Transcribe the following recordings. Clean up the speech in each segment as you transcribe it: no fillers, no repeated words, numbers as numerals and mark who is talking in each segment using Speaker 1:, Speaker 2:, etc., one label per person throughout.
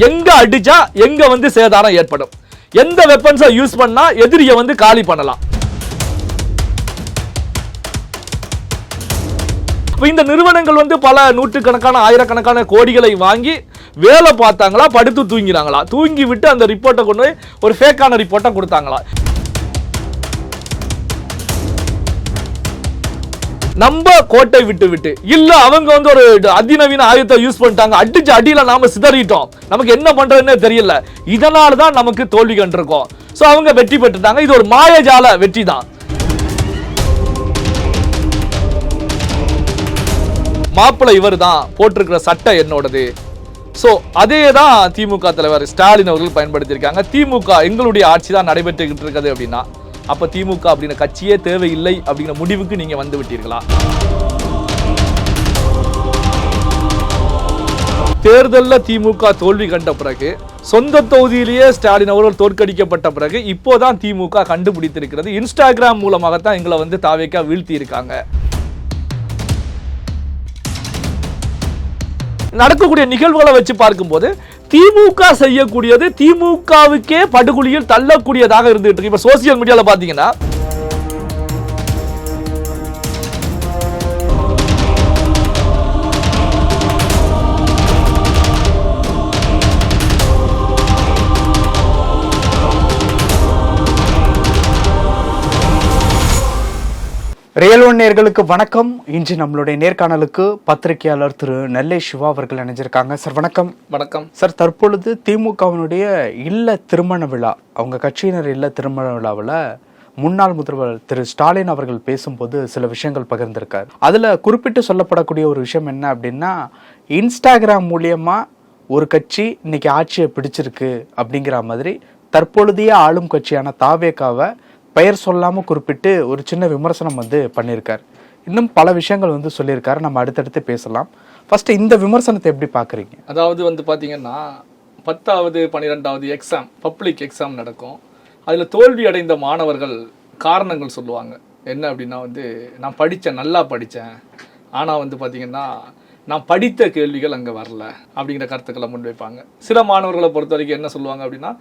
Speaker 1: எங்க அடிச்சா எங்க வந்து சேதாரம் ஏற்படும், எந்த வெப்பன்ஸை யூஸ் பண்ணா எதிரியை வந்து காலி பண்ணலாம். இந்த நிறுவனங்கள் வந்து பல நூற்றுக்கணக்கான ஆயிரக்கணக்கான கோடிகளை வாங்கி வேலை பார்த்தாங்களா, படுத்து தூங்கினாங்களா, தூங்கி விட்டு அந்த ரிப்போர்ட்டை கொண்டு போய் ஒரு ஃபேக்கான ரிப்போர்ட்டை கொடுத்தாங்களா? நம்ம கோட்டை விட்டு விட்டு இல்ல அவங்க வந்து ஒரு அதிநவீன ஆயுதத்தை யூஸ் பண்ணிட்டாங்க, அடிச்சு அடியில நாம சிதறிட்டோம், நமக்கு என்ன பண்றதுன்னு தெரியல, இதனால தான் நமக்கு தோல்வி கண்டிருக்கோம். சோ அவங்க வெற்றி பெற்றுட்டாங்க. இது ஒரு மாயஜால வெற்றி தான். மாப்பிள்ளை இவர் தான், போட்டிருக்கிற சட்டை என்னோடது. சோ அதே தான் திமுக தலைவர் ஸ்டாலின் அவர்கள் பயன்படுத்தியிருக்காங்க. திமுக எங்களுடைய ஆட்சி தான் நடைபெற்றுக்கிட்டு இருக்குது அப்படின்னா அப்ப திமுக அப்படிங்கிற கட்சியே தேவையில்லை அப்படிங்கிற முடிவுக்கு நீங்க வந்து விட்டீர்களா? தேர்தலில் திமுக தோல்வி கண்ட பிறகு, சொந்த தொகுதியிலேயே ஸ்டாலின் அவர்கள் தோற்கடிக்கப்பட்ட பிறகு இப்போதான் திமுக கண்டுபிடித்திருக்கிறது, இன்ஸ்டாகிராம் மூலமாகத்தான் எங்களை வந்து தாவேக்கா வீழ்த்தி இருக்காங்க. நடக்கக்கூடிய நிகழ்வுகளை வச்சு பார்க்கும்போது திமுக செய்யக்கூடியது திமுகவுக்கே படுகொலியில் தள்ளக்கூடியதாக இருந்துட்டு இருக்கு. இப்ப சோசியல் மீடியால பாத்தீங்கன்னா
Speaker 2: ரியல் ஒன் நேயர்களுக்கு வணக்கம். இன்று நம்மளுடைய நேர்காணலுக்கு பத்திரிகையாளர் திரு நெல்லை சிவா அவர்கள் இணைஞ்சிருக்காங்க. சார் வணக்கம்.
Speaker 1: வணக்கம்
Speaker 2: சார். தற்பொழுது திமுகவினுடைய இல்ல திருமண விழா, அவங்க கட்சியினர் இல்ல திருமண விழாவில் முன்னாள் முதல்வர் திரு ஸ்டாலின் அவர்கள் பேசும்போது சில விஷயங்கள் பகிர்ந்திருக்கார். அதுல குறிப்பிட்டு சொல்லப்படக்கூடிய ஒரு விஷயம் என்ன அப்படின்னா, இன்ஸ்டாகிராம் மூலியமா ஒரு கட்சி இன்னைக்கு ஆட்சியை பிடிச்சிருக்கு அப்படிங்கிற மாதிரி தற்பொழுதைய ஆளும் கட்சியான தாவேகாவை பெயர் சொல்லாம குறிப்பிட்டு ஒரு சின்ன விமர்சனம் வந்து பண்ணியிருக்கார். இன்னும் பல விஷயங்கள் வந்து சொல்லியிருக்காரு. நம்ம அடுத்தடுத்து பேசலாம். ஃபர்ஸ்ட் இந்த விமர்சனத்தை எப்படி பாக்குறீங்க?
Speaker 1: அதாவது வந்து பாத்தீங்கன்னா 10வது 12வது எக்ஸாம், பப்ளிக் எக்ஸாம் நடக்கும். அதுல தோல்வி அடைந்த மாணவர்கள் காரணங்கள் சொல்லுவாங்க. என்ன அப்படின்னா வந்து, நான் படித்தேன், நல்லா படித்தேன், ஆனால் வந்து பார்த்தீங்கன்னா நான் படித்த கேள்விகள் அங்கே வரல அப்படிங்கிற கருத்துக்களை முன்வைப்பாங்க. சில மாணவர்களை பொறுத்த வரைக்கும் என்ன சொல்லுவாங்க அப்படின்னா,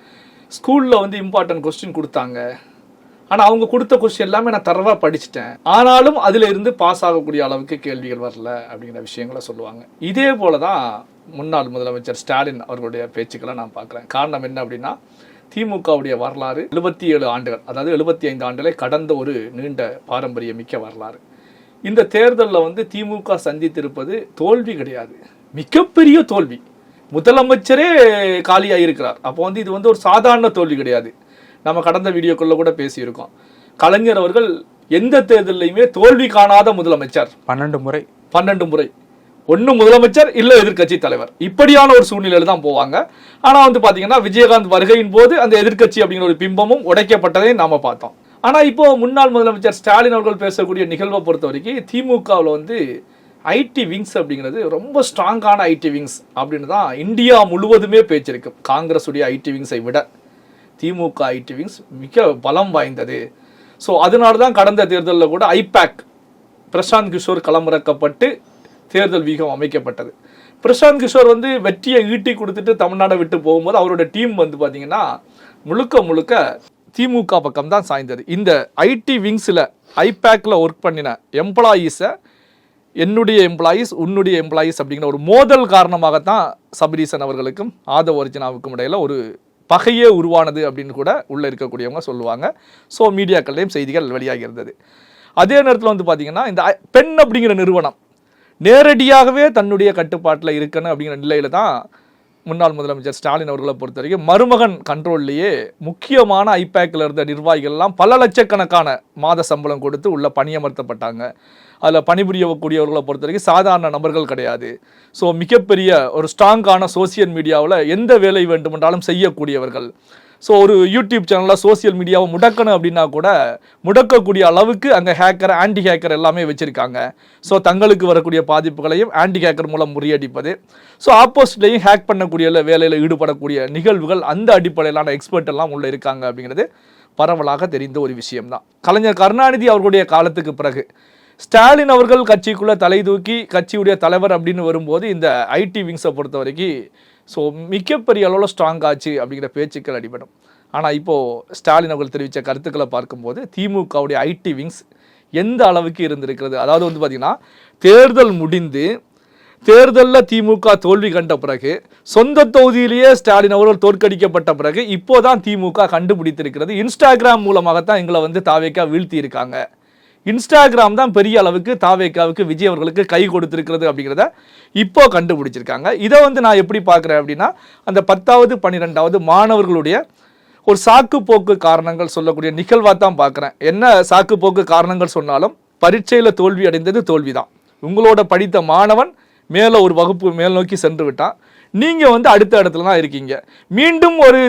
Speaker 1: ஸ்கூலில் வந்து இம்பார்ட்டன்ட் கொஸ்டின் கொடுத்தாங்க, ஆனால் அவங்க கொடுத்த கொஸ்டின் எல்லாமே நான் தரவாக படிச்சுட்டேன், ஆனாலும் அதில் இருந்து பாஸ் ஆகக்கூடிய அளவுக்கு கேள்விகள் வரல அப்படிங்கிற விஷயங்களை சொல்லுவாங்க. இதே போல தான் முன்னாள் முதலமைச்சர் ஸ்டாலின் அவர்களுடைய பேச்சுக்களை நான் பார்க்குறேன். காரணம் என்ன அப்படின்னா, திமுகவுடைய வரலாறு 77 ஆண்டுகள், அதாவது 75 ஆண்டுகளை கடந்த ஒரு நீண்ட பாரம்பரிய மிக்க வரலாறு. இந்த தேர்தலில் வந்து திமுக சந்தித்திருப்பது தோல்வி கிடையாது, மிகப்பெரிய தோல்வி. முதலமைச்சரே காலியாக இருக்கிறார். அப்போ வந்து இது வந்து ஒரு சாதாரண தோல்வி கிடையாது. நம்ம கடந்த வீடியோக்குள்ள கூட பேசியிருக்கோம். கலைஞர் அவர்கள் எந்த தேர்தலையுமே தோல்வி காணாத முதலமைச்சர். 12 முறை ஒன்னு முதலமைச்சர் இல்ல எதிர்கட்சி தலைவர், இப்படியான ஒரு சூழ்நிலையில தான் போவாங்க. ஆனா வந்து பாத்தீங்கன்னா விஜயகாந்த் வருகையின் போது அந்த எதிர்கட்சி அப்படிங்கிற ஒரு பிம்பமும் உடைக்கப்பட்டதை நாம பார்த்தோம். ஆனா இப்போ முன்னாள் முதலமைச்சர் ஸ்டாலின் அவர்கள் பேசக்கூடிய நிகழ்வை பொறுத்த வரைக்கும் திமுகவில் வந்து ஐடி விங்ஸ் அப்படிங்கிறது ரொம்ப ஸ்ட்ராங்கான ஐடி விங்ஸ் அப்படின்னு தான் இந்தியா முழுவதுமே பேச்சிருக்கு. காங்கிரஸ் உடைய ஐடி விங்ஸை விட திமுக ஐடி விங்ஸ் மிக பலம் வாய்ந்தது. ஸோ அதனால தான் கடந்த தேர்தலில் கூட ஐபேக் பிரசாந்த் கிஷோர் களமிறக்கப்பட்டு தேர்தல் வியூகம் அமைக்கப்பட்டது. பிரசாந்த் கிஷோர் வந்து வெற்றியை ஈட்டி கொடுத்துட்டு தமிழ்நாடை விட்டு போகும்போது அவரோட டீம் வந்து பார்த்தீங்கன்னா முழுக்க முழுக்க திமுக பக்கம் தான் சாய்ந்தது. இந்த ஐடி விங்ஸில் ஐபேக்கில் ஒர்க் பண்ணின எம்ப்ளாயீஸை என்னுடைய எம்ப்ளாயீஸ் உன்னுடைய எம்ப்ளாயீஸ் அப்படிங்கிற ஒரு மோதல் காரணமாகத்தான் சபரீசன் அவர்களுக்கும் ஆதவ் அர்ஜுனாவுக்கும் இடையில ஒரு பகையே உருவானது அப்படின்னு கூட உள்ளே இருக்கக்கூடியவங்க சொல்லுவாங்க. ஸோ மீடியாக்கள்லேயும் செய்திகள் வெளியாகி இருந்தது. அதே நேரத்தில் வந்து பார்த்தீங்கன்னா இந்த பெண் அப்படிங்கிற நிறுவனம் நேரடியாகவே தன்னுடைய கட்டுப்பாட்டில் இருக்கணும் அப்படிங்கிற நிலையில தான் முன்னாள் முதலமைச்சர் ஸ்டாலின் அவர்களை பொறுத்த வரைக்கும் மருமகன் கண்ட்ரோல்லையே முக்கியமான ஐபேக்கில் இருந்த நிர்வாகிகள்லாம் பல லட்சக்கணக்கான மாத சம்பளம் கொடுத்து உள்ள பணியமர்த்தப்பட்டாங்க. அதில் பணிபுரியக்கூடியவர்களை பொறுத்த வரைக்கும் சாதாரண நபர்கள் கிடையாது. ஸோ மிகப்பெரிய ஒரு ஸ்ட்ராங்கான சோசியல் மீடியாவில் எந்த வேலை வேண்டுமென்றாலும் செய்யக்கூடியவர்கள். ஸோ ஒரு யூடியூப் சேனலில் சோசியல் மீடியாவை முடக்கணும் அப்படின்னா கூட முடக்கக்கூடிய அளவுக்கு அங்கே ஹேக்கர், ஆன்டி ஹேக்கர் எல்லாமே வச்சுருக்காங்க. ஸோ தங்களுக்கு வரக்கூடிய பாதிப்புகளையும் ஆன்டி ஹேக்கர் மூலம் முறியடிப்பது, ஸோ ஆப்போசிட்லையும் ஹேக் பண்ணக்கூடிய வேலையில் ஈடுபடக்கூடிய நிகழ்வுகள், அந்த அடிப்படையிலான எக்ஸ்பர்ட் எல்லாம் உள்ளே இருக்காங்க அப்படிங்கிறது பரவலாக தெரிந்த ஒரு விஷயம்தான். கலைஞர் கருணாநிதி அவர்களுடைய காலத்துக்கு பிறகு ஸ்டாலின் அவர்கள் கட்சிக்குள்ளே தலை தூக்கி கட்சியுடைய தலைவர் அப்படின்னு வரும்போது இந்த ஐடி விங்ஸை பொறுத்த வரைக்கும் ஸோ மிகப்பெரிய அளவில் ஸ்ட்ராங் ஆச்சு அப்படிங்கிற பேச்சுக்கள் அடிபடும். ஆனால் இப்போது ஸ்டாலின் அவர்கள் தெரிவித்த கருத்துக்களை பார்க்கும்போது திமுகவுடைய ஐடி விங்ஸ் எந்த அளவுக்கு இருந்திருக்கிறது. அதாவது வந்து பார்த்திங்கன்னா தேர்தல் முடிந்து தேர்தலில் திமுக தோல்வி கண்ட பிறகு சொந்த தொகுதியிலேயே ஸ்டாலின் அவர்கள் தோற்கடிக்கப்பட்ட பிறகு இப்போதான் திமுக கண்டுபிடித்திருக்கிறது. இன்ஸ்டாகிராம் மூலமாகத்தான் எங்களை வந்து தாவேக்கா வீழ்த்தி இருக்காங்க. இன்ஸ்டாகிராம் தான் பெரிய அளவுக்கு தாவேக்காவுக்கு விஜய் அவர்களுக்கு கை கொடுத்திருக்கிறது அப்படிங்கிறத இப்போ கண்டுபிடிச்சிருக்காங்க. இதை வந்து நான் எப்படி பார்க்குறேன் அப்படின்னா அந்த 10வது 12வது மாணவர்களுடைய ஒரு சாக்கு போக்கு காரணங்கள் சொல்லக்கூடிய நிகழ்வாக தான் பார்க்குறேன். என்ன சாக்கு போக்கு காரணங்கள் சொன்னாலும் பரீட்சையில் தோல்வி அடைந்தது தோல்விதான். உங்களோட படித்த மாணவன் மேலே ஒரு வகுப்பு மேல் நோக்கி சென்று விட்டான், நீங்கள் வந்து அடுத்த இடத்துல தான் இருக்கீங்க. மீண்டும் ஒரு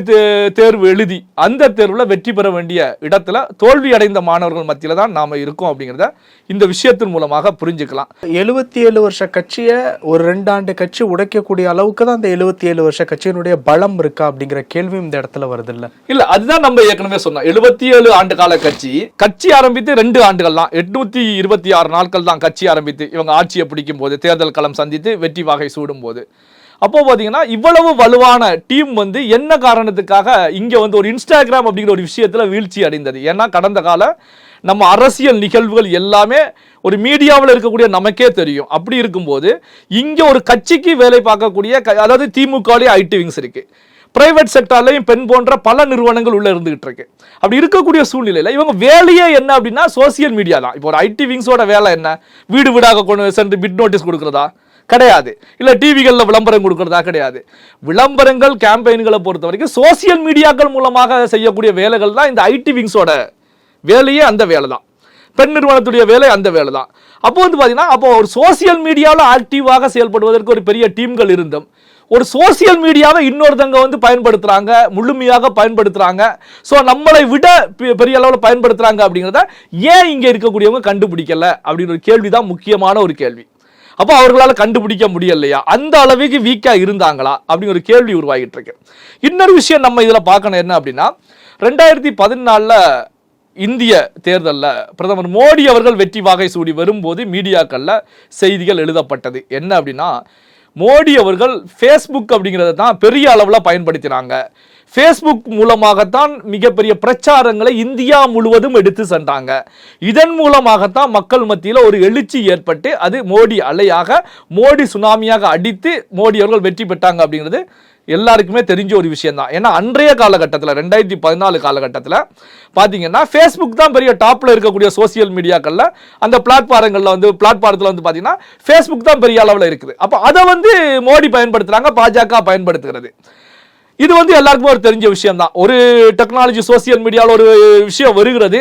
Speaker 1: தேர்வு எழுதி அந்த தேர்வில் வெற்றி பெற வேண்டிய இடத்துல தோல்வி அடைந்த மாணவர்கள் மத்தியில் தான் நாம் இருக்கோம் அப்படிங்கிறத இந்த விஷயத்தின் மூலமாக புரிஞ்சுக்கலாம்.
Speaker 2: 77 வருஷ கட்சியை ஒரு 2 ஆண்டு கட்சி உடைக்கக்கூடிய அளவுக்கு தான் அந்த 77 வருஷ கட்சியினுடைய பலம் இருக்கா அப்படிங்கிற கேள்வி இந்த இடத்துல வருது இல்ல
Speaker 1: அதுதான் நம்ம ஏற்கனவே சொன்னோம். 77 ஆண்டு கால கட்சி ஆரம்பித்து 2 ஆண்டுகள் தான், 826 நாட்கள் தான் கட்சி ஆரம்பித்து இவங்க ஆட்சியை பிடிக்கும் போது தேர்தல் களம் சந்தித்து வெற்றி வாகை சூடும் போது. அப்போ பார்த்தீங்கன்னா இவ்வளவு வலுவான டீம் வந்து என்ன காரணத்துக்காக இங்கே வந்து ஒரு இன்ஸ்டாகிராம் அப்படிங்கிற ஒரு விஷயத்தில் வீழ்ச்சி அடைந்தது. ஏன்னா கடந்த கால நம்ம அரசியல் நிகழ்வுகள் எல்லாமே ஒரு மீடியாவில் இருக்கக்கூடிய நமக்கே தெரியும். அப்படி இருக்கும்போது இங்கே ஒரு கட்சிக்கு வேலை பார்க்கக்கூடிய அதாவது திமுகவிலேயே ஐடி விங்ஸ் இருக்கு, பிரைவேட் செக்டார்லையும் பெண் போன்ற பல நிறுவனங்கள் உள்ள இருந்துகிட்டு இருக்கு. அப்படி இருக்கக்கூடிய சூழ்நிலையில் இவங்க வேலையே என்ன அப்படின்னா சோசியல் மீடியா தான். இப்போ ஒரு ஐடி விங்ஸோட வேலை என்ன? வீடு வீடாக கொண்டு சென்று பிட் நோட்டீஸ் கொடுக்குறதா? கிடையாது. இல்லை டிவிகளில் விளம்பரம் கொடுக்கறதா? கிடையாது. விளம்பரங்கள் கேம்பெயின்களை பொறுத்த வரைக்கும் சோசியல் மீடியாக்கள் மூலமாக செய்யக்கூடிய வேலைகள் தான் இந்த ஐடி விங்ஸோட வேலையே. அந்த வேலை தான் பெண் நிறுவனத்துடைய வேலை, அந்த வேலை தான். அப்போ வந்து பார்த்தீங்கன்னா அப்போ ஒரு சோசியல் மீடியாவில் ஆக்டிவாக செயல்படுவதற்கு ஒரு பெரிய டீம்கள் இருந்தும் ஒரு சோசியல் மீடியாவை இன்னொருத்தங்க வந்து பயன்படுத்துறாங்க, முழுமையாக பயன்படுத்துறாங்க. ஸோ நம்மளை விட பெரிய அளவில் பயன்படுத்துறாங்க அப்படிங்கிறத ஏன் இங்கே இருக்கக்கூடியவங்க கண்டுபிடிக்கல அப்படின்னு ஒரு கேள்வி தான் முக்கியமான ஒரு கேள்வி. அப்போ அவர்களால் கண்டுபிடிக்க முடியலையா? அந்த அளவுக்கு வீக்கா இருந்தாங்களா அப்படிங்கிற ஒரு கேள்வி உருவாகிட்டு இருக்கு. இன்னொரு விஷயம் நம்ம இதில் பார்க்கணும் என்ன அப்படின்னா 2014 இந்திய தேர்தலில் பிரதமர் மோடி அவர்கள் வெற்றி வாகை சூடி வரும்போது மீடியாக்களில் செய்திகள் எழுதப்பட்டது என்ன அப்படின்னா மோடி அவர்கள் ஃபேஸ்புக் அப்படிங்கிறத தான் பெரிய அளவில் பயன்படுத்தினாங்க. ஃபேஸ்புக் மூலமாகத்தான் மிகப்பெரிய பிரச்சாரங்களை இந்தியா முழுவதும் எடுத்து சென்றாங்க. இதன் மூலமாகத்தான் மக்கள் மத்தியில் ஒரு எழுச்சி ஏற்பட்டு அது மோடி அலையாக மோடி சுனாமியாக அடித்து மோடி அவர்கள் வெற்றி பெற்றாங்க அப்படிங்கிறது எல்லாருக்குமே தெரிஞ்ச ஒரு விஷயம் தான். ஏன்னா அன்றைய காலகட்டத்தில் 2014 காலகட்டத்தில் பார்த்தீங்கன்னா ஃபேஸ்புக் தான் பெரிய டாப்பில் இருக்கக்கூடிய சோசியல் மீடியாக்களில் அந்த பிளாட்ஃபாரங்களில் வந்து பிளாட்ஃபாரத்தில் வந்து பார்த்தீங்கன்னா ஃபேஸ்புக் தான் பெரிய அளவில் இருக்குது. அப்போ அதை வந்து மோடி பயன்படுத்துகிறாங்க, பாஜக பயன்படுத்துகிறது. இது வந்து எல்லாருக்குமே ஒரு தெரிஞ்ச விஷயம் தான். ஒரு டெக்னாலஜி சோசியல் மீடியாவில் ஒரு விஷயம் வருகிறது,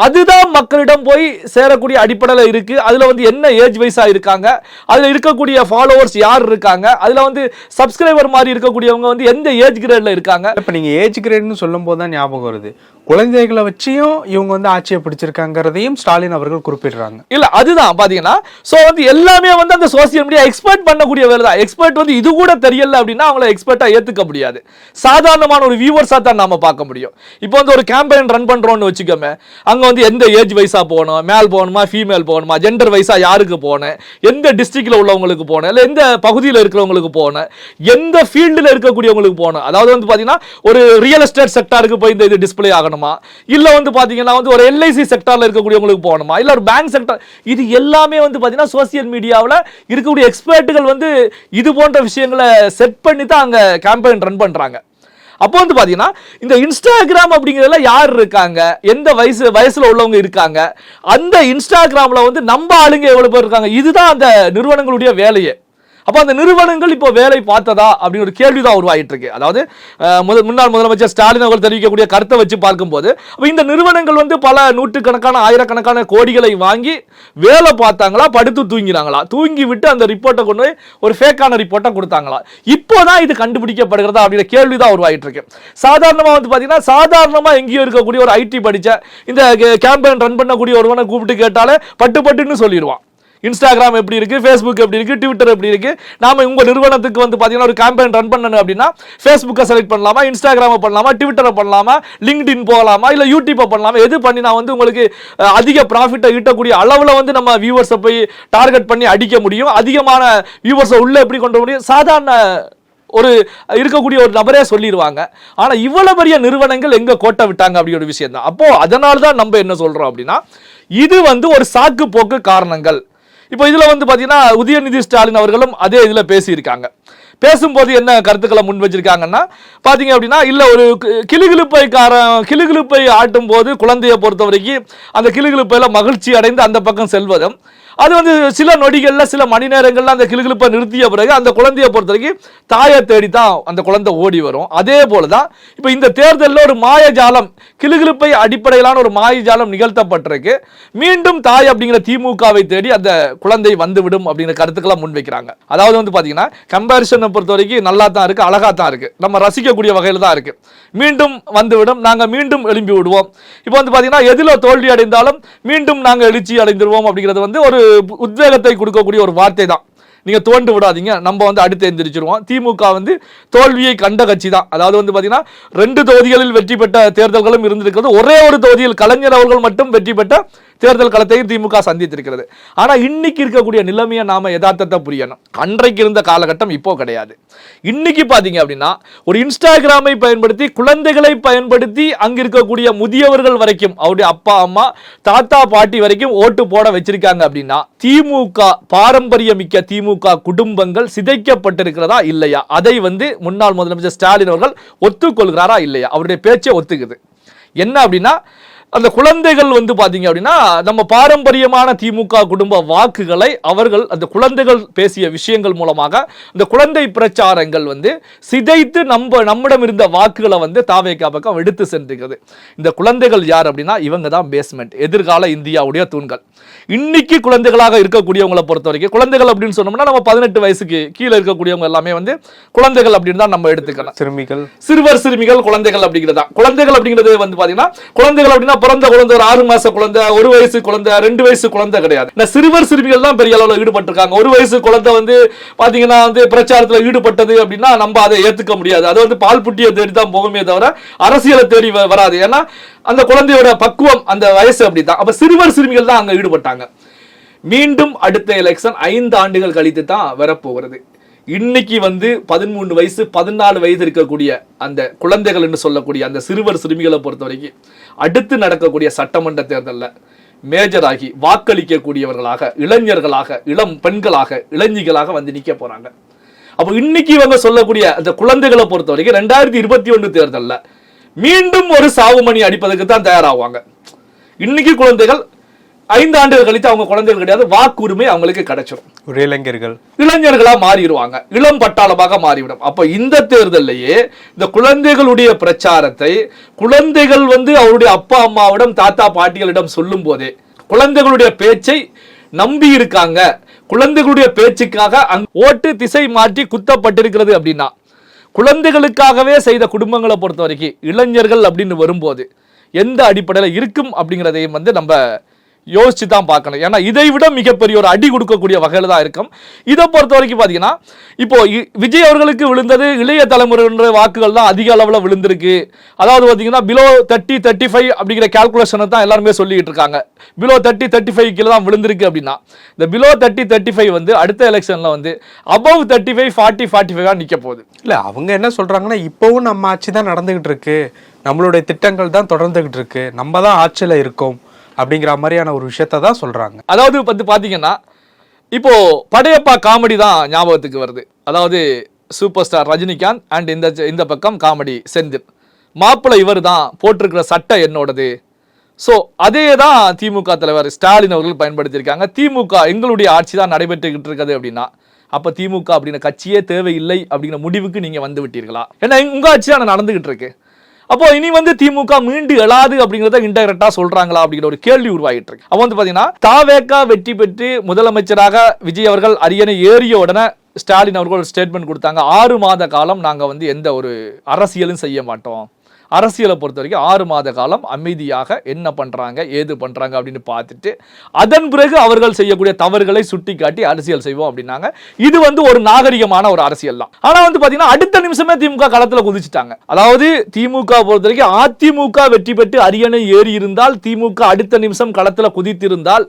Speaker 1: அதுதான் மக்களிடம் போய் சேரக்கூடிய அடிப்படையில் இருக்கு. அதுல வந்து என்ன ஏஜ் வைஸா இருக்காங்க, அதுல இருக்கக்கூடிய ஃபாலோவர்ஸ் யார் இருக்காங்க, அதுல வந்து சப்ஸ்கிரைபர் மாதிரி இருக்கக்கூடியவங்க வந்து எந்த ஏஜ் கிரேட்ல இருக்காங்க.
Speaker 2: இப்ப நீங்க ஏஜ் கிரேட்னு சொல்லும் போது தான் ஞாபகம் வருது, குழந்தைகளை வச்சியும் இவங்க வந்து ஆட்சியை பிடிச்சிருக்காங்கிறதையும் ஸ்டாலின் அவர்கள் குறிப்பிடுறாங்க.
Speaker 1: இல்ல அதுதான் பாத்தீங்கன்னா சோ வந்து எல்லாமே வந்து அந்த சோசியல் மீடியா எக்ஸ்பர்ட் பண்ணக்கூடிய வேலை தான். எக்ஸ்பர்ட் வந்து இது கூட தெரியல அப்படின்னா அவங்கள எக்ஸ்பர்ட்டா ஏத்துக்க முடியாது. சாதாரணமான ஒரு வியூவர்ஸா தான் நாம பார்க்க முடியும். இப்போ வந்து ஒரு கேம்பெயின் ரன் பண்றோம்னு வச்சுக்கோமே, அங்க வந்து எந்த ஏஜ் வைஸா போகணும், மேல் போகணுமா ஃபீமேல் போகணுமா, ஜெண்டர் வைஸா யாருக்கு போகணும், எந்த டிஸ்ட்ரிக்ட்ல உள்ளவங்களுக்கு போகணும், இல்லை எந்த பகுதியில் இருக்கிறவங்களுக்கு போகணும், எந்த ஃபீல்டில் இருக்கக்கூடியவங்களுக்கு போகணும். அதாவது வந்து பாத்தீங்கன்னா ஒரு ரியல் எஸ்டேட் செக்டாருக்கு போய் இந்த இது டிஸ்பிளே ஆகணுமா, இல்ல வந்து பாத்தீங்கன்னா வந்து ஒரு எல்ஐசி செக்டார்ல இருக்கக்கூடியவங்களுக்கு போகணுமா, இல்ல ஒரு பேங்க் செக்டார், இது எல்லாமே வந்து பாத்தீங்கன்னா சோசியல் மீடியாவில் இருக்கக்கூடிய எக்ஸ்பர்ட்டுகள் வந்து இது போன்ற விஷயங்களை செட் பண்ணி தான் அங்க கேம்பெயின் ரன் பண்றாங்க. அப்போ வந்து பாத்தீங்கன்னா இந்த இன்ஸ்டாகிராம் அப்படிங்கிறதுல யார் இருக்காங்க, எந்த வயசுல உள்ளவங்க இருக்காங்க, அந்த இன்ஸ்டாகிராம்ல வந்து நம்ம ஆளுங்க எவ்வளவு பேர் இருக்காங்க, இதுதான் அந்த நிறுவனங்களுடைய வேலையே. அப்போ அந்த நிறுவனங்கள் இப்போ வேலை பார்த்ததா அப்படின்னு ஒரு கேள்விதான் உருவாகிட்டு இருக்கு. அதாவது முன்னாள் முதலமைச்சர் ஸ்டாலின் அவர்கள் தெரிவிக்கக்கூடிய கருத்தை வச்சு பார்க்கும்போது இந்த நிறுவனங்கள் வந்து பல நூற்றுக்கணக்கான ஆயிரக்கணக்கான கோடிகளை வாங்கி வேலை பார்த்தாங்களா, படுத்து தூங்கினாங்களா, தூங்கி விட்டு அந்த ரிப்போர்ட்டை கொண்டு போய் ஒரு ஃபேக்கான ரிப்போர்ட்டை கொடுத்தாங்களா, இப்போதான் இது கண்டுபிடிக்கப்படுகிறதா அப்படிங்கிற கேள்விதான் உருவாகிட்டு இருக்கு. சாதாரணமா வந்து பாத்தீங்கன்னா சாதாரணமா எங்கேயோ இருக்கக்கூடிய ஒரு ஐடி படிச்ச இந்த கேம்பெயின் ரன் பண்ணக்கூடிய ஒருவனை கூப்பிட்டு கேட்டாலே பட்டுன்னு சொல்லிடுவான். இன்ஸ்டாகிராம் எப்படி இருக்கு, ஃபேஸ்புக் எப்படி இருக்கு, ட்விட்டர் எப்படி இருக்கு, நாம உங்க நிறுவனத்துக்கு வந்து பாத்தீங்கன்னா ஒரு கேம்பெயின் ரன் பண்ணணும் அப்படின்னா ஃபேஸ்புக்கை செலக்ட் பண்ணலாமா, இன்ஸ்டாகிராமை பண்ணலாமா, ட்விட்டரை பண்ணலாமா, லிங்க்டின் போகலாமா, இல்ல யூடியூப்பை பண்ணலாமா, எது பண்ணினா வந்து உங்களுக்கு அதிக ப்ராஃபிட்டை ஈட்டக்கூடிய அளவுல வந்து நம்ம வியூவர்ஸை போய் டார்கெட் பண்ணி அடிக்க முடியும், அதிகமான வியூவர்ஸை உள்ள எப்படி கொண்டு முடியும், சாதாரண ஒரு இருக்கக்கூடிய ஒரு நபரே சொல்லிடுவாங்க. ஆனா இவ்வளவு பெரிய நிறுவனங்கள் எங்க கோட்டை விட்டாங்க அப்படி ஒரு விஷயம் தான். அப்போ அதனால தான் நம்ம என்ன சொல்றோம் அப்படின்னா, இது ஒரு சாக்கு போக்கு காரணங்கள். இப்போ இதுல பாத்தீங்கன்னா உதயநிதி ஸ்டாலின் அவர்களும் அதே இதுல பேசியிருக்காங்க. பேசும்போது என்ன கருத்துக்களை முன் வச்சிருக்காங்கன்னா, பாத்தீங்க அப்படின்னா, இல்ல ஒரு கிளுகிளுப்பை ஆட்டும் போது குழந்தையை பொறுத்த வரைக்கும் அந்த கிளுகிளுப்பையில மகிழ்ச்சி அடைந்து அந்த பக்கம் செல்வதும், அது சில நொடிகள்ல சில மணி நேரங்கள்ல அந்த கிளுகிளுப்பை நிறுத்திய பிறகு அந்த குழந்தையை பொறுத்த வரைக்கும் தாயை தேடித்தான் அந்த குழந்தை ஓடி வரும். அதே போலதான் இப்ப இந்த தேர்தலில் ஒரு மாயஜாலம், கிளுகிளுப்பை அடிப்படையிலான ஒரு மாயஜாலம் நிகழ்த்தப்பட்டிருக்கு. மீண்டும் தாய் அப்படிங்கிற திமுகவை தேடி அந்த குழந்தை வந்துவிடும் அப்படிங்கிற கருத்துக்களை முன்வைக்கிறாங்க. அதாவது பாத்தீங்கன்னா கம்பாரிசனை பொறுத்த வரைக்கும் நல்லா தான் இருக்கு, அழகா தான் இருக்கு, நம்ம ரசிக்கக்கூடிய வகையில் தான் இருக்கு. மீண்டும் வந்துவிடும், நாங்க மீண்டும் எழும்பி விடுவோம். இப்போ பாத்தீங்கன்னா எதில தோல்வி அடைந்தாலும் மீண்டும் நாங்க எழுச்சி அடைந்துருவோம் அப்படிங்கிறது ஒரு உத்வேகத்தை கொடுக்கக்கூடிய ஒரு வார்த்தை தான். நீங்க தோண்டு விடாதீங்க, நம்ம அடுத்து எந்திரிச்சிருவோம். திமுக தோல்வியை கண்ட கட்சி தான். அதாவது பாத்தீங்கன்னா 2 தொகுதிகளில் வெற்றி பெற்ற தேர்தல்களும் இருந்திருக்கிறது. ஒரே ஒரு தொகுதியில் கலைஞர் அவர்கள் மட்டும் வெற்றி பெற்ற தேர்தல் களத்தையும் திமுக சந்தித்திருக்கிறது. ஆனா இன்னைக்கு இருக்கக்கூடிய நிலைமையை நாம யதார்த்தத்தை புரியணும். அன்றைக்கு இருந்த காலகட்டம் இப்போ கிடையாது. இன்னைக்கு பாத்தீங்க அப்படின்னா ஒரு இன்ஸ்டாகிராமை பயன்படுத்தி, குழந்தைகளை பயன்படுத்தி அங்க இருக்கக்கூடிய முதியவர்கள் வரைக்கும், அவருடைய அப்பா அம்மா தாத்தா பாட்டி வரைக்கும் ஓட்டு போட வச்சிருக்காங்க அப்படின்னா, திமுக பாரம்பரியமிக்க திமுக குடும்பங்கள் சிதைக்கப்பட்டிருக்கிறதா இல்லையா? அதை முன்னாள் முதலமைச்சர் ஸ்டாலின் அவர்கள் ஒத்துக்கொள்கிறாரா இல்லையா? அவருடைய பேச்சை ஒத்துக்குது. என்ன அப்படின்னா, அந்த குழந்தைகள் பாத்தீங்க அப்படின்னா நம்ம பாரம்பரியமான திமுக குடும்ப வாக்குகளை அவர்கள் அந்த குழந்தைகள் பேசிய விஷயங்கள் மூலமாக அந்த குழந்தை பிரச்சாரங்கள் சிதைத்து நம்மிடம் இருந்த வாக்குகளை தாவேகா பக்கம் எடுத்து சென்றிருக்கிறது. இந்த குழந்தைகள் யார் அப்படின்னா இவங்க தான் பேஸ்மெண்ட், எதிர்கால இந்தியாவுடைய தூண்கள். இன்னைக்கு குழந்தைகளாக இருக்கக்கூடியவங்களை பொறுத்த வரைக்கும், குழந்தைகள் அப்படின்னு சொன்னோம்னா நம்ம 18 வயசுக்கு கீழே இருக்கக்கூடியவங்க எல்லாமே குழந்தைகள் அப்படின்னு தான் நம்ம எடுத்துக்கலாம். சிறுவர் சிறுமிகள் குழந்தைகள் அப்படிங்கிறதா. குழந்தைகள் அப்படிங்கிறது பாத்தீங்கன்னா, குழந்தைகள் அப்படின்னா பிறந்த குழந்தை, ஒரு 6 மாச குழந்தை, 1 வயசு குழந்தை, 2 வயசு குழந்தை கிடையாது. சிறுவர் சிறுமிகள் தான் பெரிய அளவில் ஈடுபட்டிருக்காங்க. 1 வயசு குழந்தை பாத்தீங்கன்னா பிரச்சாரத்தில் ஈடுபட்டது அப்படின்னா நம்ம அதை ஏத்துக்க முடியாது. அது பால் புட்டியை தேடி தான் போகுமே தவிர அரசியலை தேடி வராது. ஏன்னா அந்த குழந்தையோட பக்குவம், அந்த வயசு அப்படித்தான். அப்ப சிறுவர் சிறுமிகள் தான் அங்க ஈடுபட்டாங்க. மீண்டும் அடுத்த எலெக்ஷன் 5 ஆண்டுகள் கழித்து தான் வரப்போகிறது. இன்னைக்கு 13 வயசு 14 வயது இருக்கக்கூடிய அந்த குழந்தைகள் என்று சொல்லக்கூடிய அந்த சிறுவர் சிறுமிகளை பொறுத்த வரைக்கும் அடுத்து நடக்கக்கூடிய சட்டமன்ற தேர்தலில் மேஜராகி வாக்களிக்கக்கூடியவர்களாக, இளைஞர்களாக, இளம் பெண்களாக, இளைஞர்களாக நிக்க போறாங்க. அப்போ இன்னைக்கு இவங்க சொல்லக்கூடிய அந்த குழந்தைகளை பொறுத்த வரைக்கும் 2021 தேர்தலில் மீண்டும் ஒரு சாவுமணி அடிப்பதற்கு தான் தயாராகுவாங்க. இன்னைக்கு குழந்தைகள் 5 ஆண்டுகள் கழித்து அவங்க குழந்தைகள் கிடையாது, வாக்குரிமை அவங்களுக்கு கிடைச்சிடும். இளைஞர்களா மாறிடுவாங்க, இளம் பட்டாளமாக மாறிவிடும். அப்ப இந்த தேர்தலையே இந்த குழந்தைகளுடைய பிரச்சாரத்தை குழந்தைகள் அவருடைய அப்பா அம்மாவிடம் தாத்தா பாட்டிகளிடம் சொல்லும் போதே குழந்தைகளுடைய பேச்சை நம்பி இருக்காங்க, குழந்தைகளுடைய பேச்சுக்காக ஓட்டு திசை மாற்றி குத்தப்பட்டிருக்கிறது அப்படின்னா, குழந்தைகளுக்காகவே செய்த குடும்பங்களை பொறுத்த வரைக்கும் இளைஞர்கள் அப்படின்னு வரும்போது எந்த அடிப்படையில் இருக்கும் அப்படிங்கிறதையும் நம்ம யோசிச்சு தான் பார்க்கணும். ஏன்னா இதை விட மிகப்பெரிய ஒரு அடி கொடுக்கக்கூடிய வகையில் தான் இருக்கும். இதை பொறுத்த வரைக்கும் பார்த்தீங்கன்னா, இப்போ விஜய் அவர்களுக்கு விழுந்தது இளைய தலைமுறை வாக்குகள் தான் அதிக அளவில் விழுந்திருக்கு. அதாவது பார்த்தீங்கன்னா பிலோ 30-35 அப்படிங்கிற கால்குலேஷனை தான் எல்லாருமே சொல்லிட்டு இருக்காங்க. பிலோ 30-35 கீழே தான் விழுந்திருக்கு அப்படின்னா, இந்த பிலோ 30-35 அடுத்த எலெக்ஷன்ல அபவ் 35-40-45 நிக்க போகுது.
Speaker 2: இல்ல அவங்க என்ன சொல்றாங்கன்னா, இப்பவும் நம்ம ஆட்சி தான் நடந்துகிட்டு இருக்கு, நம்மளுடைய திட்டங்கள் தான் தொடர்ந்துகிட்டு இருக்கு, நம்ம தான் ஆட்சியில இருக்கோம் அப்படிங்கிற மாதிரியான ஒரு விஷயத்தை தான் சொல்றாங்க.
Speaker 1: அதாவது பாத்தீங்கன்னா இப்போ படையப்பா காமெடி தான் ஞாபகத்துக்கு வருது. அதாவது சூப்பர் ஸ்டார் ரஜினிகாந்த் அண்ட் இந்த பக்கம் காமெடி செந்தில், மாப்பிள்ளை இவர் தான், போட்டிருக்கிற சட்டை என்னோடது. ஸோ அதே தான் திமுக தலைவர் ஸ்டாலின் அவர்கள் பயன்படுத்தியிருக்காங்க. திமுக எங்களுடைய ஆட்சி தான் நடைபெற்றுக்கிட்டு இருக்குது அப்படின்னா, அப்ப திமுக அப்படிங்கிற கட்சியே தேவையில்லை அப்படிங்கிற முடிவுக்கு நீங்க வந்து விட்டீர்களா? ஏன்னா உங்க ஆட்சி தான் நடந்துகிட்டு இருக்கு. அப்போ இனி திமுக மீண்டு எழாது அப்படிங்கிறத இன்டைரக்டா சொல்றாங்களா அப்படிங்கிற ஒரு கேள்வி உருவாகிட்டு இருக்கு. அப்போ பாத்தீங்கன்னா தாவேகா வெற்றி பெற்று முதலமைச்சராக விஜய் அவர்கள் அரியணை ஏறிய உடனே ஸ்டாலின் அவர்கள் ஸ்டேட்மெண்ட் கொடுத்தாங்க, 6 மாத காலம் நாங்க எந்த ஒரு அரசியலும் செய்ய மாட்டோம், அரசியலை பொறுத்த வரைக்கும் 6 மாத காலம் அமைதியாக என்ன பண்றாங்க ஏது பண்றாங்க அப்படின்னு பார்த்துட்டு அதன் பிறகு அவர்கள் செய்யக்கூடிய தவறுகளை சுட்டி காட்டி அரசியல் செய்வோம் அப்படின்னாங்க. இது ஒரு நாகரிகமான ஒரு அரசியல் தான். ஆனா பாத்தீங்கன்னா அடுத்த நிமிஷமே திமுக களத்துல குதிச்சுட்டாங்க. அதாவது திமுக பொறுத்த வரைக்கும் அதிமுக வெற்றி பெற்று அரியணை ஏறி இருந்தால், திமுக அடுத்த நிமிஷம் களத்துல குதித்திருந்தால்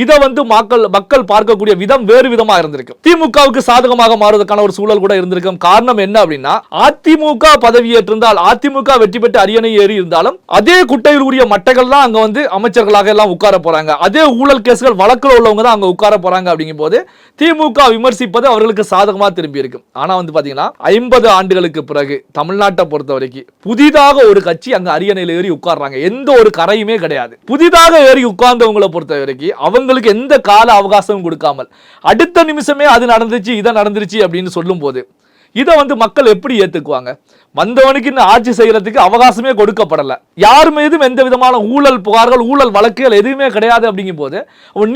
Speaker 1: இதை வந்து மக்கள் பார்க்கக்கூடிய விதம் வேறு விதமா இருந்திருக்கும். திமுகவுக்கு சாதகமாக மாறுவதற்கான ஒரு சூழல் கூட இருந்திருக்கும். காரணம் என்ன அப்படின்னா, அதிமுக பதவியேற்றிருந்தால், அதிமுக வெற்றி பெற்று அரியணை ஏறி இருந்தாலும் அதே குட்டையில் உரிய மட்டைகள் தான் அங்க வந்து அமைச்சர்களாக எல்லாம் உட்கார போறாங்க. அதே ஊழல் கேஸ்கள் வழக்கில் உள்ளவங்க தான் அங்க உட்கார போறாங்க. அப்படிங்கும் போது திமுக விமர்சிப்பது அவர்களுக்கு சாதகமா திரும்பி இருக்கும். ஆனா வந்து பாத்தீங்கன்னா 50 ஆண்டுகளுக்கு பிறகு தமிழ்நாட்டை பொறுத்த வரைக்கும் புதிதாக ஒரு கட்சி அங்க அரியணையில் ஏறி உட்கார்றாங்க. எந்த ஒரு கரையுமே கிடையாது. புதிதாக ஏறி உட்கார்ந்தவங்களை பொறுத்த வரைக்கும் அவங்களுக்கு எந்த கால அவகாசமும் கொடுக்காமல் அடுத்த நிமிஷமே அது நடந்துச்சு இதை நடந்துருச்சு அப்படின்னு சொல்லும் போது இதை வந்து மக்கள் எப்படி ஏத்துக்குவாங்க? வந்தவனுக்கு இன்னும் ஆட்சி செய்யறதுக்கு அவகாசமே கொடுக்கப்படல. யார் மீதும் எந்த விதமான ஊழல் புகார்கள், ஊழல் வழக்குகள் எதுவுமே கிடையாது. அப்படிங்கும் போது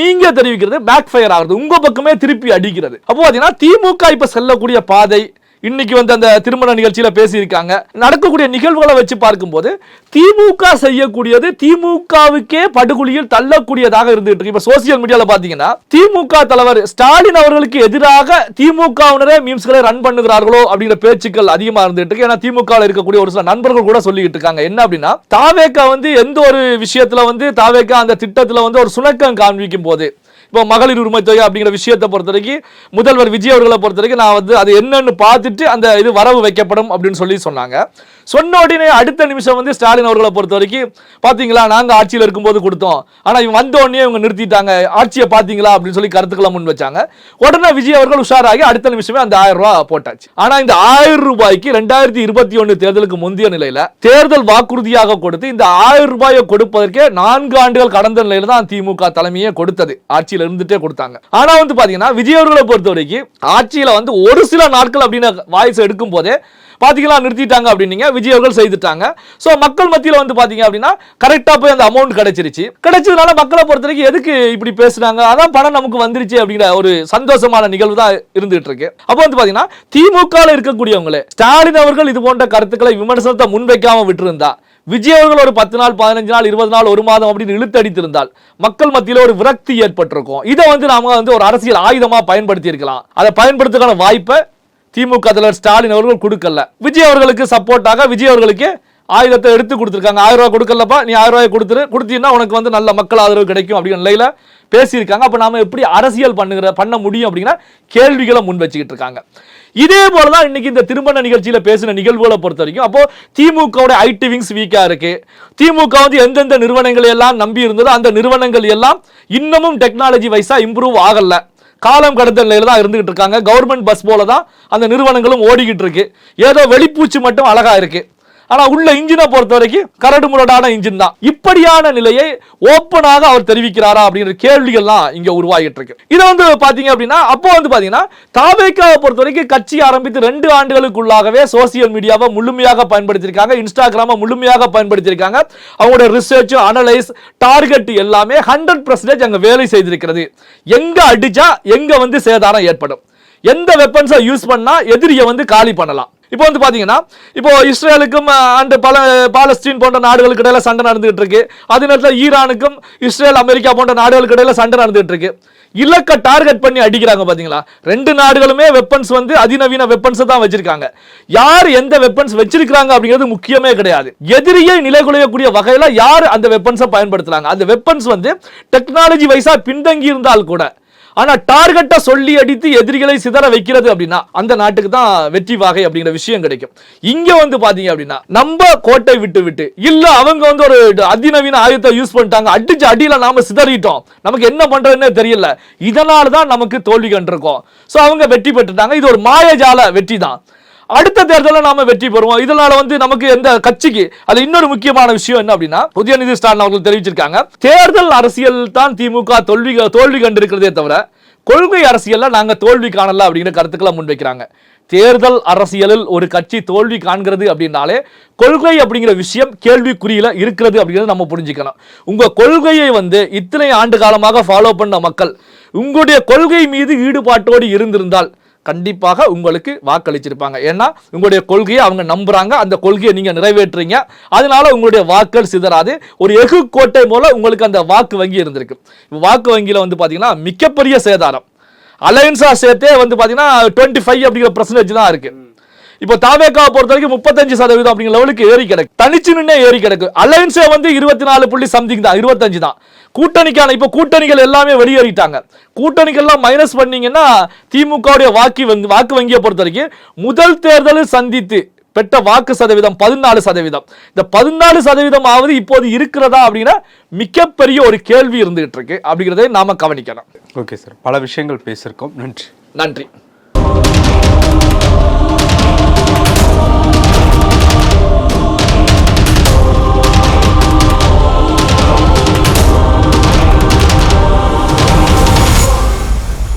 Speaker 1: நீங்க தெரிவிக்கிறது பேக் ஃபயர் ஆகுது, உங்க பக்கமே திருப்பி அடிக்கிறது. அப்போ பாத்தீங்கன்னா திமுக இப்ப செல்லக்கூடிய பாதை, இன்னைக்கு வந்து அந்த திருமண நிகழ்ச்சியில பேசியிருக்காங்க, நடக்கக்கூடிய நிகழ்வுகளை வச்சு பார்க்கும்போது திமுக செய்யக்கூடியது திமுகவுக்கே படுகொலியில் தள்ளக்கூடியதாக இருந்துட்டு இருக்கு. இப்ப சோசியல் மீடியால பாத்தீங்கன்னா திமுக தலைவர் ஸ்டாலின் அவர்களுக்கு எதிராக திமுகவினரே மீம்ஸ்களை ரன் பண்ணுகிறார்களோ அப்படிங்கிற பேச்சுக்கள் அதிகமா இருந்துட்டு இருக்கு. ஏன்னா திமுக இருக்கக்கூடிய ஒரு சில நண்பர்கள் கூட சொல்லிட்டு இருக்காங்க என்ன அப்படின்னா, தாவேகா வந்து எந்த ஒரு விஷயத்துல வந்து தாவேகா அந்த திட்டத்துல வந்து ஒரு சுணக்கம் காண்பிக்கும் போது, இப்போ மகளிர் உரிமை தொகை அப்படிங்கிற விஷயத்தை பொறுத்த வரைக்கும் முதல்வர் விஜய் அவர்களை பொறுத்த வரைக்கும் நான் வந்து அது என்னன்னு பார்த்துட்டு அந்த இது வரவு வைக்கப்படும் அப்படின்னு சொல்லி சொன்னாங்க. சொன்ன உடனே அடுத்த நிமிஷம் வந்து ஸ்டாலின் அவர்களை பொறுத்த வரைக்கும் பாத்தீங்களா நாங்க ஆட்சியில் இருக்கும்போது கொடுத்தோம், ஆனா இவங்க வந்த உடனே இவங்க நிறுத்திட்டாங்க, ஆட்சியை பாத்தீங்களா அப்படின்னு சொல்லி கருத்துக்களை முன் வச்சாங்க. உடனே விஜய் அவர்கள் உஷாராகி அடுத்த நிமிஷமே அந்த 1000 ரூபாய் போட்டாச்சு. ஆனா இந்த 1000 ரூபாய்க்கு 2021 தேர்தலுக்கு முந்தைய நிலையில தேர்தல் வாக்குறுதியாக கொடுத்து இந்த 1000 ரூபாயை கொடுப்பதற்கே 4 ஆண்டுகள் கடந்த நிலையில தான் திமுக தலைமையை கொடுத்தது, ஆட்சியில் இருந்துட்டே கொடுத்தாங்க. ஆனா வந்து பாத்தீங்கன்னா விஜய் அவர்களை பொறுத்த வரைக்கும் ஆட்சியில வந்து ஒரு சில நாட்கள் அப்படின்னு வாய்ஸ் எடுக்கும் போதே பாத்தீங்களா நிறுத்திட்டாங்க அப்படின்னீங்க, விஜய் அவர்கள் செய்துட்டாங்க. சோ மக்கள் மத்தியில வந்து பாத்தீங்க அப்படின்னா கரெக்டா போய் அந்த அமௌண்ட் கிடைச்சிருச்சு. கிடைச்சதுனால மக்களை பொறுத்த வரைக்கும் எதுக்கு இப்படி பேசுறாங்க, அதான் பணம் நமக்கு வந்துருச்சு அப்படிங்கிற ஒரு சந்தோஷமான நிகழ்வு தான் இருந்துட்டு இருக்கு. அப்போ வந்து பாத்தீங்கன்னா திமுக இருக்கக்கூடியவங்களே ஸ்டாலின் அவர்கள் இது போன்ற கருத்துக்களை விமர்சனத்தை முன்வைக்காம விட்டுருந்தா, விஜய் அவர்கள் ஒரு 10 நாள் 15 நாள் 20 நாள் 1 மாதம் அப்படின்னு இழுத்தடித்திருந்தால் மக்கள் மத்தியில ஒரு விரக்தி ஏற்பட்டிருக்கும். இதை வந்து நாம வந்து ஒரு அரசியல் ஆயுதமா பயன்படுத்தி இருக்கலாம். அதை பயன்படுத்துக்கான வாய்ப்பை திமுக தலைவர் ஸ்டாலின் அவர்கள் கொடுக்கல. விஜய் அவர்களுக்கு சப்போர்ட்டாக விஜய் அவர்களுக்கு ஆயுதத்தை எடுத்து கொடுத்திருக்காங்க. 1000 ரூபாய் கொடுக்கலப்பா, நீ 1000 ரூபாய் கொடுத்தீங்கன்னா உனக்கு வந்து நல்ல மக்கள் ஆதரவு கிடைக்கும் அப்படிங்கிற நிலையில பேசியிருக்காங்க. அப்ப நாம எப்படி அரசியல் பண்ண முடியும் அப்படிங்கிற கேள்விகளை முன் வச்சுக்கிட்டு இருக்காங்க. இதே போலதான் இன்னைக்கு இந்த திருமண நிகழ்ச்சியில பேசின நிகழ்வுகளை பொறுத்த வரைக்கும் அப்போ திமுக ஐடி விங்ஸ் வீக்கா இருக்கு. திமுக வந்து எந்தெந்த நிறுவனங்களை எல்லாம் நம்பி இருந்ததோ அந்த நிறுவனங்கள் எல்லாம் இன்னமும் டெக்னாலஜி வைஸா இம்ப்ரூவ் ஆகல, காலம் கடந்த நிலையில தான் இருந்துகிட்டு இருக்காங்க. கவர்மெண்ட் பஸ் போல தான் அந்த நிறுவனங்களும் ஓடிக்கிட்டு இருக்கு. ஏதோ வெளிப்பூச்சி மட்டும் அழகா இருக்கு, ஆனா உள்ள இன்ஜினை பொறுத்த வரைக்கும் கரடு முரடான இன்ஜின் தான். இப்படியான நிலையை ஓப்பனாக அவர் தெரிவிக்கிறாரா அப்படிங்கிற கேள்விகள்லாம் இங்க உருவாகிட்டு இருக்கு. இதை வந்து பாத்தீங்க அப்படின்னா அப்போ வந்து பாத்தீங்கன்னா தாவேகாவை பொறுத்த வரைக்கும் கட்சி ஆரம்பித்து 2 ஆண்டுகளுக்குள்ளாகவே சோசியல் மீடியாவை முழுமையாக பயன்படுத்தியிருக்காங்க, இன்ஸ்டாகிராமை முழுமையாக பயன்படுத்தியிருக்காங்க. அவங்களோட ரிசர்ச் அனலைஸ் டார்கெட் எல்லாமே 100% அங்க வேலை செய்திருக்கிறது. எங்க அடிச்சா எங்க வந்து சேதாரம் ஏற்படும், எந்த வெப்பன்ஸை யூஸ் பண்ணா எதிரியை வந்து காலி பண்ணலாம். இப்போ வந்து பாத்தீங்கன்னா இப்போ இஸ்ரேலுக்கும் அண்ட் பாலஸ்தீன் போன்ற நாடுகளுக்கு இடையில சண்டை நடந்துகிட்டு இருக்கு. அதே நேரத்தில் ஈரானுக்கும் இஸ்ரேல் அமெரிக்கா போன்ற நாடுகளுக்கு இடையில சண்டை நடந்துகிட்டு இருக்கு. இலக்க டார்கெட் பண்ணி அடிக்கிறாங்க பாத்தீங்களா. 2 நாடுகளுமே வெப்பன்ஸ் வந்து அதிநவீன வெப்பன்ஸ் தான் வச்சிருக்காங்க. யார் எந்த வெப்பன்ஸ் வச்சிருக்காங்க அப்படிங்கிறது முக்கியமே கிடையாது. எதிரியை நிலைகுலையக்கூடிய வகையில யார் அந்த வெப்பன்ஸை பயன்படுத்துறாங்க. அந்த வெப்பன்ஸ் வந்து டெக்னாலஜி வைஸா பின்தங்கி இருந்தால் கூட ஆனா டார்கெட்டை சொல்லி அடித்து எதிரிகளை சிதற வைக்கிறது அப்படின்னா அந்த நாட்டுக்கு தான் வெற்றி வாகை அப்படிங்கிற விஷயம் கிடைக்கும். இங்க வந்து பாத்தீங்க அப்படின்னா நம்ம கோட்டை விட்டு இல்ல அவங்க வந்து ஒரு அதிநவீன ஆயுதத்தை யூஸ் பண்ணிட்டாங்க, அடிச்சு அடியில நாம சிதறிட்டோம், நமக்கு என்ன பண்றதுன்னு தெரியல, இதனால தான் நமக்கு தோல்வி கண்டிருக்கோம். சோ அவங்க வெற்றி பெற்றுட்டாங்க. இது ஒரு மாயஜால வெற்றி தான். அடுத்த தேர்தலில் நாம வெற்றி பெறுவோம். இதனால வந்து நமக்கு எந்த கட்சிக்கு அது இன்னொரு முக்கியமான விஷயம் என்ன அப்படின்னா உதயநிதி ஸ்டாலின் அவர்கள் தெரிவிச்சிருக்காங்க, தேர்தல் அரசியல் தான் திமுக தோல்வி கண்டிருக்கிறதே தவிர கொள்கை அரசியல்ல நாங்க தோல்வி காணல அப்படிங்கிற கருத்துக்களை முன்வைக்கிறாங்க. தேர்தல் அரசியலில் ஒரு கட்சி தோல்வி காண்கிறது அப்படின்னாலே கொள்கை அப்படிங்கிற விஷயம் கேள்விக்குறியில இருக்கிறது அப்படிங்கிறது நம்ம புரிஞ்சுக்கணும். உங்க கொள்கையை வந்து இத்தனை ஆண்டு காலமாக ஃபாலோ பண்ண மக்கள் உங்களுடைய கொள்கை மீது ஈடுபாட்டோடு இருந்திருந்தால் கண்டிப்பாக உங்களுக்கு வாக்களிச்சிருப்பாங்க. ஏன்னா உங்களுடைய கொள்கையை அவங்க நம்புறாங்க, அந்த கொள்கையை நீங்க நிறைவேற்றுறீங்க, அதனால உங்களுடைய வாக்கள் சிதறாது. ஒரு எஃகு கோட்டை போல உங்களுக்கு அந்த வாக்கு வங்கி இருந்திருக்கு. வாக்கு வங்கியில வந்து பாத்தீங்கன்னா மிகப்பெரிய சேதாரம். அலையன்ஸா சேர்த்தே வந்து பாத்தீங்கன்னா 25 அப்படிங்கிற % தான் இருக்கு. இப்போ தாவேக்காவை பொறுத்த வரைக்கும் 35% அப்படிங்கிற லெவலுக்கு ஏறி கிடக்கு, தனிச்சு நின்னே ஏறி கிடக்கு. அலையன்ஸே வந்து 24 சம்திங் தான், 25 தான். கூட்டணிக்கான இப்போ கூட்டணிகள் எல்லாமே வெளியேறிட்டாங்க. கூட்டணிகள்லாம் மைனஸ் பண்ணீங்கன்னா திமுகவுடைய வாக்கு வங்கியை பொறுத்த வரைக்கும் முதல் தேர்தலில் சந்தித்து பெற்ற வாக்கு சதவீதம் 14%. இந்த 14% ஆவது இப்போது இருக்கிறதா அப்படின்னா மிகப்பெரிய ஒரு கேள்வி இருந்துகிட்டு இருக்கு அப்படிங்கிறதை நாம கவனிக்கணும்.
Speaker 2: ஓகே சார், பல விஷயங்கள் பேசியிருக்கோம். நன்றி.
Speaker 1: நன்றி.